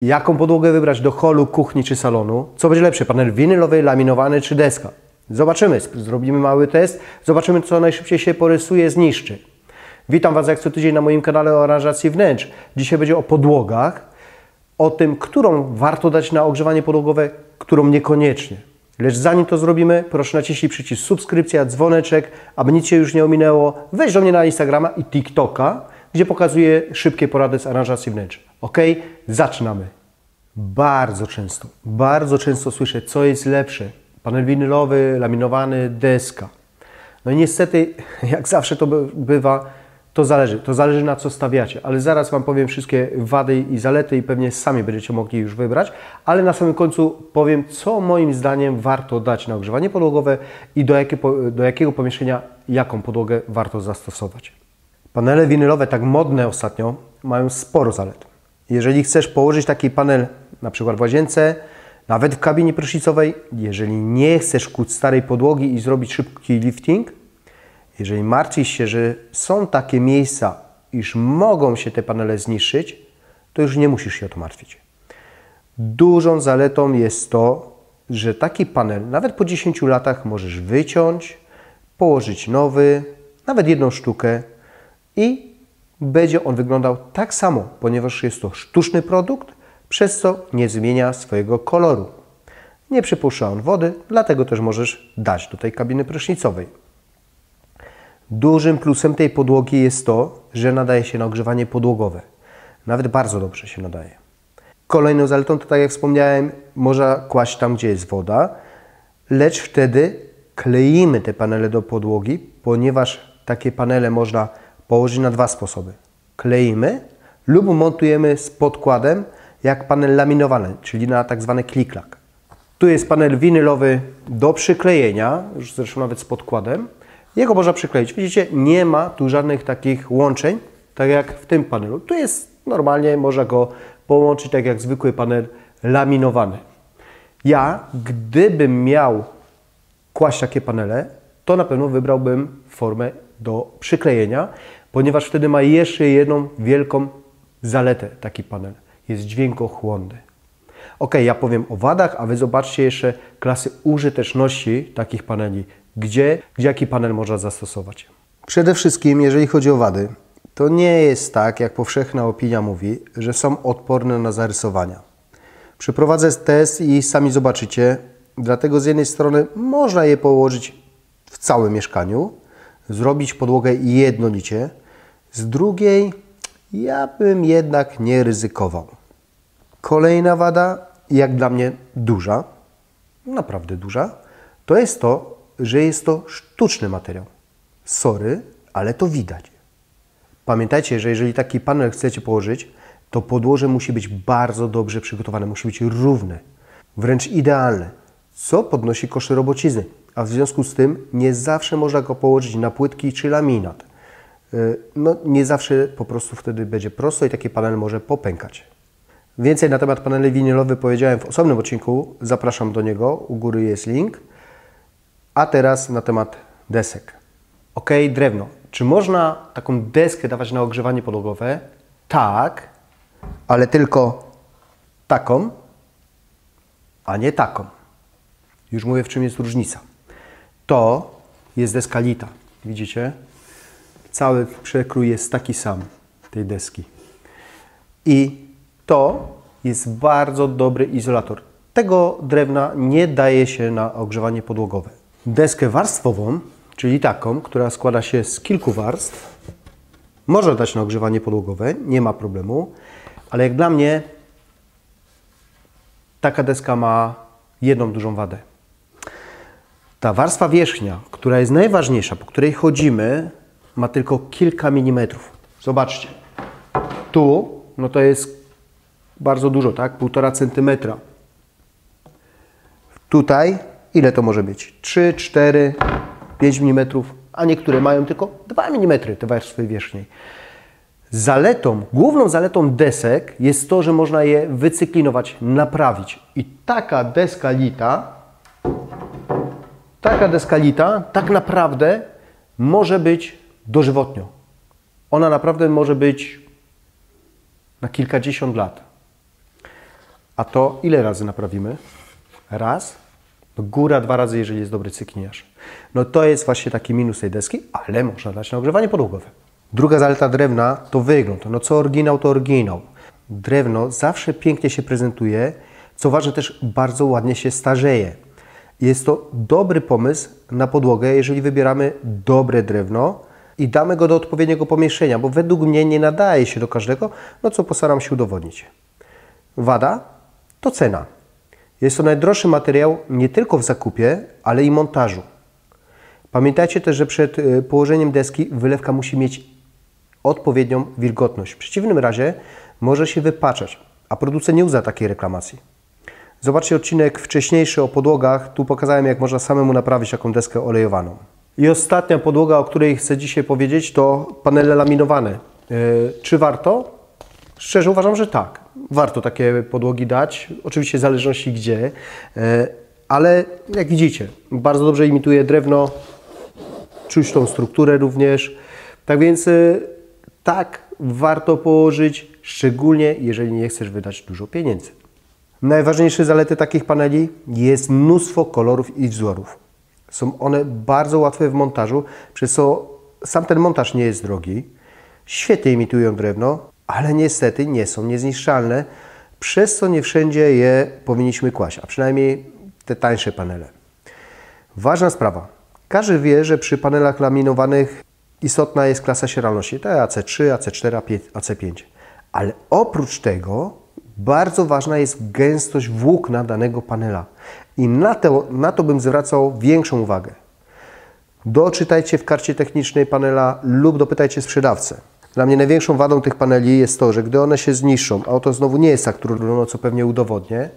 Jaką podłogę wybrać do holu, kuchni czy salonu? Co będzie lepsze, panel winylowy, laminowany czy deska? Zobaczymy, zrobimy mały test, zobaczymy co najszybciej się porysuje, zniszczy. Witam Was jak co tydzień na moim kanale o aranżacji wnętrz. Dzisiaj będzie o podłogach, o tym, którą warto dać na ogrzewanie podłogowe, którą niekoniecznie. Lecz zanim to zrobimy, proszę naciśnij przycisk subskrypcja, dzwoneczek, aby nic się już nie ominęło. Wejdź do mnie na Instagrama i TikToka, gdzie pokazuję szybkie porady z aranżacji wnętrz. Ok? Zaczynamy. Bardzo często słyszę, co jest lepsze. Panel winylowy, laminowany, deska. No i niestety, jak zawsze to bywa, to zależy na co stawiacie. Ale zaraz Wam powiem wszystkie wady i zalety i pewnie sami będziecie mogli już wybrać. Ale na samym końcu powiem, co moim zdaniem warto dać na ogrzewanie podłogowe i do jakiego pomieszczenia jaką podłogę warto zastosować. Panele winylowe, tak modne ostatnio, mają sporo zalet. Jeżeli chcesz położyć taki panel na przykład w łazience, nawet w kabinie prysznicowej, jeżeli nie chcesz kuć starej podłogi i zrobić szybki lifting, jeżeli martwisz się, że są takie miejsca, iż mogą się te panele zniszczyć, to już nie musisz się o to martwić. Dużą zaletą jest to, że taki panel nawet po 10 latach możesz wyciąć, położyć nowy, nawet jedną sztukę i będzie on wyglądał tak samo, ponieważ jest to sztuczny produkt, przez co nie zmienia swojego koloru. Nie przypuszcza on wody, dlatego też możesz dać do tej kabiny prysznicowej. Dużym plusem tej podłogi jest to, że nadaje się na ogrzewanie podłogowe. Nawet bardzo dobrze się nadaje. Kolejną zaletą to, tak jak wspomniałem, można kłaść tam, gdzie jest woda, lecz wtedy kleimy te panele do podłogi, ponieważ takie panele można położyć na dwa sposoby. Kleimy lub montujemy z podkładem jak panel laminowany, czyli na tak zwany click-clack. Tu jest panel winylowy do przyklejenia, już zresztą nawet z podkładem. Jego można przykleić. Widzicie, nie ma tu żadnych takich łączeń, tak jak w tym panelu. Tu jest normalnie, można go połączyć tak jak zwykły panel laminowany. Ja, gdybym miał kłaść takie panele, to na pewno wybrałbym formę do przyklejenia, ponieważ wtedy ma jeszcze jedną wielką zaletę taki panel. Jest dźwiękochłonny. Ok, ja powiem o wadach, a Wy zobaczcie jeszcze klasy użyteczności takich paneli. Gdzie jaki panel można zastosować? Przede wszystkim, jeżeli chodzi o wady, to nie jest tak, jak powszechna opinia mówi, że są odporne na zarysowania. Przeprowadzę test i sami zobaczycie. Dlatego z jednej strony można je położyć w całym mieszkaniu, zrobić podłogę jednolicie. Z drugiej, ja bym jednak nie ryzykował. Kolejna wada, jak dla mnie duża, naprawdę duża, to jest to, że jest to sztuczny materiał. Sorry, ale to widać. Pamiętajcie, że jeżeli taki panel chcecie położyć, to podłoże musi być bardzo dobrze przygotowane, musi być równe, wręcz idealne, co podnosi koszty robocizny, a w związku z tym nie zawsze można go położyć na płytki czy laminat. No, nie zawsze po prostu wtedy będzie prosto i taki panel może popękać. Więcej na temat paneli winylowych powiedziałem w osobnym odcinku, zapraszam do niego, u góry jest link. A teraz na temat desek. Ok, drewno. Czy można taką deskę dawać na ogrzewanie podłogowe? Tak, ale tylko taką, a nie taką. Już mówię, w czym jest różnica. To jest deska Lita. Widzicie? Cały przekrój jest taki sam tej deski. I to jest bardzo dobry izolator. Tego drewna nie daje się na ogrzewanie podłogowe. Deskę warstwową, czyli taką, która składa się z kilku warstw, można dać na ogrzewanie podłogowe, nie ma problemu, ale jak dla mnie taka deska ma jedną dużą wadę. Ta warstwa wierzchnia, która jest najważniejsza, po której chodzimy, ma tylko kilka milimetrów. Zobaczcie, tu no to jest bardzo dużo, tak? 1,5 cm. Tutaj ile to może być? 3, 4, 5 mm, a niektóre mają tylko 2 mm te warstwy wierzchniej. Główną zaletą desek jest to, że można je wycyklinować, naprawić. I taka deska Lita tak naprawdę może być dożywotnio. Ona naprawdę może być na kilkadziesiąt lat. A to ile razy naprawimy? Raz? No góra 2 razy, jeżeli jest dobry cykiniarz. No to jest właśnie taki minus tej deski, ale można dać na ogrzewanie podłogowe. Druga zaleta drewna to wygląd. No co oryginał, to oryginał. Drewno zawsze pięknie się prezentuje, co ważne też bardzo ładnie się starzeje. Jest to dobry pomysł na podłogę, jeżeli wybieramy dobre drewno i damy go do odpowiedniego pomieszczenia, bo według mnie nie nadaje się do każdego, no co postaram się udowodnić. Wada to cena. Jest to najdroższy materiał nie tylko w zakupie, ale i montażu. Pamiętajcie też, że przed położeniem deski wylewka musi mieć odpowiednią wilgotność. W przeciwnym razie może się wypaczać, a producent nie uzna takiej reklamacji. Zobaczcie odcinek wcześniejszy o podłogach. Tu pokazałem, jak można samemu naprawić taką deskę olejowaną. I ostatnia podłoga, o której chcę dzisiaj powiedzieć, to panele laminowane. Czy warto? Szczerze uważam, że tak. Warto takie podłogi dać. Oczywiście w zależności gdzie. Ale jak widzicie, bardzo dobrze imituje drewno. Czuć tą strukturę również. Tak więc tak, warto położyć, szczególnie jeżeli nie chcesz wydać dużo pieniędzy. Najważniejsze zalety takich paneli jest mnóstwo kolorów i wzorów. Są one bardzo łatwe w montażu, przez co sam ten montaż nie jest drogi. Świetnie imitują drewno, ale niestety nie są niezniszczalne, przez co nie wszędzie je powinniśmy kłaść, a przynajmniej te tańsze panele. Ważna sprawa. Każdy wie, że przy panelach laminowanych istotna jest klasa sieralności, te AC3, AC4, AC5. Ale oprócz tego bardzo ważna jest gęstość włókna danego panela. I na to bym zwracał większą uwagę. Doczytajcie w karcie technicznej panela lub dopytajcie sprzedawcę. Dla mnie największą wadą tych paneli jest to, że gdy one się zniszczą, a oto znowu nie jest tak trudno, co pewnie udowodnię,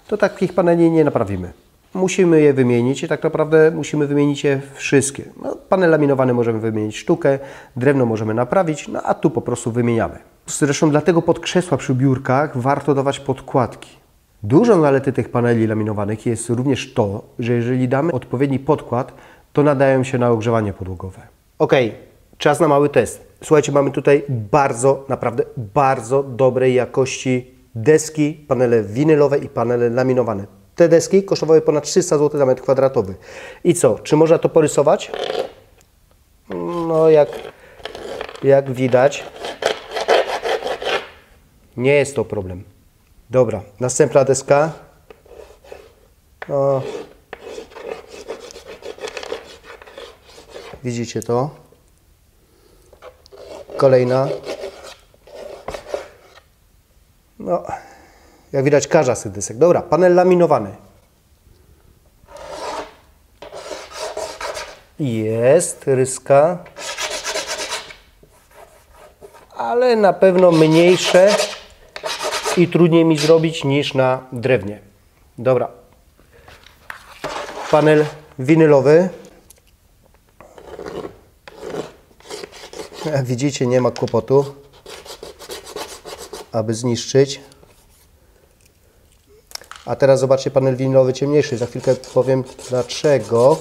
to takich paneli nie naprawimy. Musimy je wymienić i tak naprawdę musimy wymienić je wszystkie. No, panel laminowany możemy wymienić sztukę, drewno możemy naprawić, no a tu po prostu wymieniamy. Zresztą dlatego pod krzesła przy biurkach warto dawać podkładki. Dużą zaletą tych paneli laminowanych jest również to, że jeżeli damy odpowiedni podkład, to nadają się na ogrzewanie podłogowe. Ok, czas na mały test. Słuchajcie, mamy tutaj naprawdę bardzo dobrej jakości deski, panele winylowe i panele laminowane. Te deski kosztowały ponad 300 zł za metr kwadratowy. I co? Czy można to porysować? No jak widać, nie jest to problem. Dobra, następna deska. O. Widzicie to? Kolejna. No, jak widać każda z tych desek. Dobra, panel laminowany. Jest ryska, ale na pewno mniejsze i trudniej mi zrobić niż na drewnie. Dobra. Panel winylowy. Jak widzicie, nie ma kłopotu, aby zniszczyć. A teraz zobaczcie panel winylowy ciemniejszy. Za chwilkę powiem dlaczego.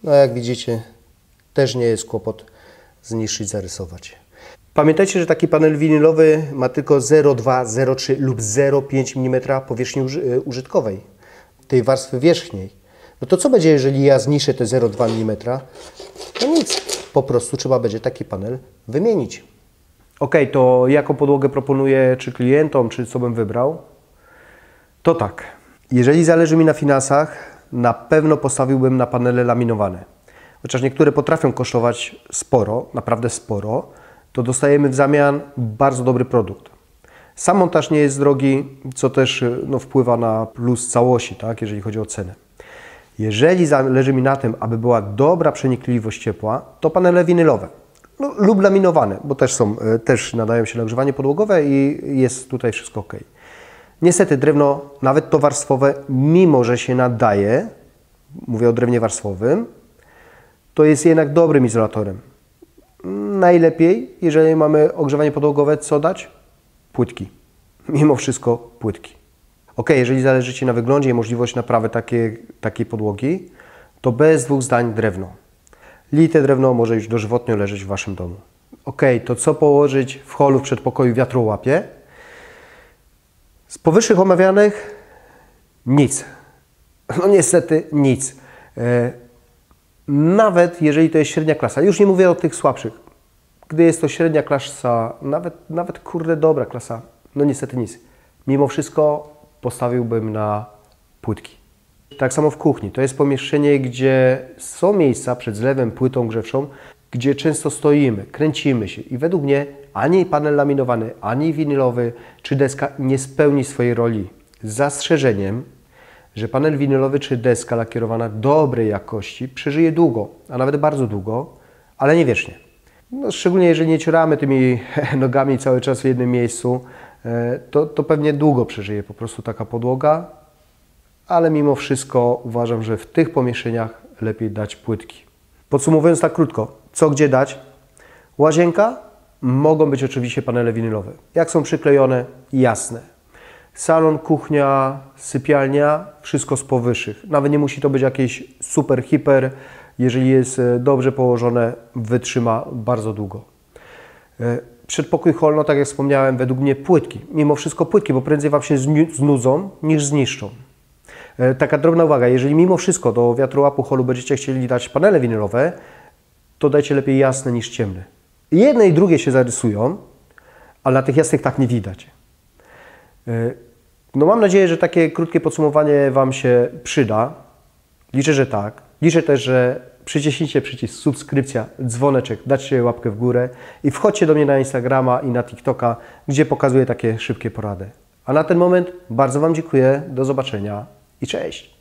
No jak widzicie, też nie jest kłopot zniszczyć, zarysować. Pamiętajcie, że taki panel winylowy ma tylko 0,2, 0,3 lub 0,5 mm powierzchni użytkowej, tej warstwy wierzchniej. No to co będzie, jeżeli ja zniszczę te 0,2 mm? No nic, po prostu trzeba będzie taki panel wymienić. Ok, to jaką podłogę proponuję, czy klientom, czy co bym wybrał? To tak, jeżeli zależy mi na finansach, na pewno postawiłbym na panele laminowane. Chociaż niektóre potrafią kosztować sporo, naprawdę sporo, to dostajemy w zamian bardzo dobry produkt. Sam montaż nie jest drogi, co też wpływa na plus całości, tak, jeżeli chodzi o cenę. Jeżeli zależy mi na tym, aby była dobra przenikliwość ciepła, to panele winylowe lub laminowane, bo też nadają się na ogrzewanie podłogowe i jest tutaj wszystko ok. Niestety drewno, nawet to warstwowe, mimo że się nadaje, mówię o drewnie warstwowym, to jest jednak dobrym izolatorem. Najlepiej, jeżeli mamy ogrzewanie podłogowe, co dać? Płytki. Mimo wszystko płytki. Ok, jeżeli zależy Ci na wyglądzie i możliwość naprawy takiej podłogi, to bez dwóch zdań drewno. Lite drewno może już dożywotnio leżeć w Waszym domu. Ok, to co położyć w holu w przedpokoju wiatrołapie? Z powyższych omawianych nic. No niestety nic. Nawet jeżeli to jest średnia klasa, już nie mówię o tych słabszych, gdy jest to średnia klasa, nawet kurde dobra klasa, no niestety nic. Mimo wszystko postawiłbym na płytki. Tak samo w kuchni. To jest pomieszczenie, gdzie są miejsca przed zlewem, płytą grzewczą, gdzie często stoimy, kręcimy się i według mnie ani panel laminowany, ani winylowy czy deska nie spełni swojej roli. Z zastrzeżeniem, że panel winylowy czy deska lakierowana dobrej jakości przeżyje długo, a nawet bardzo długo, ale nie wiecznie. No, szczególnie jeżeli nie cioramy tymi nogami cały czas w jednym miejscu, to pewnie długo przeżyje po prostu taka podłoga, ale mimo wszystko uważam, że w tych pomieszczeniach lepiej dać płytki. Podsumowując tak krótko, co gdzie dać? Łazienka mogą być oczywiście panele winylowe. Jak są przyklejone? Jasne. Salon, kuchnia, sypialnia, wszystko z powyższych. Nawet nie musi to być jakieś super, hiper. Jeżeli jest dobrze położone, wytrzyma bardzo długo. Przedpokój hol, no tak jak wspomniałem, według mnie płytki. Mimo wszystko płytki, bo prędzej Wam się znudzą niż zniszczą. Taka drobna uwaga, jeżeli mimo wszystko do wiatrołapu holu będziecie chcieli dać panele winylowe, to dajcie lepiej jasne niż ciemne. Jedne i drugie się zarysują, ale na tych jasnych tak nie widać. No mam nadzieję, że takie krótkie podsumowanie Wam się przyda. Liczę, że tak. Liczę też, że przyciśnijcie przycisk subskrypcja, dzwoneczek, dajcie łapkę w górę i wchodźcie do mnie na Instagrama i na TikToka, gdzie pokazuję takie szybkie porady. A na ten moment bardzo Wam dziękuję, do zobaczenia i cześć!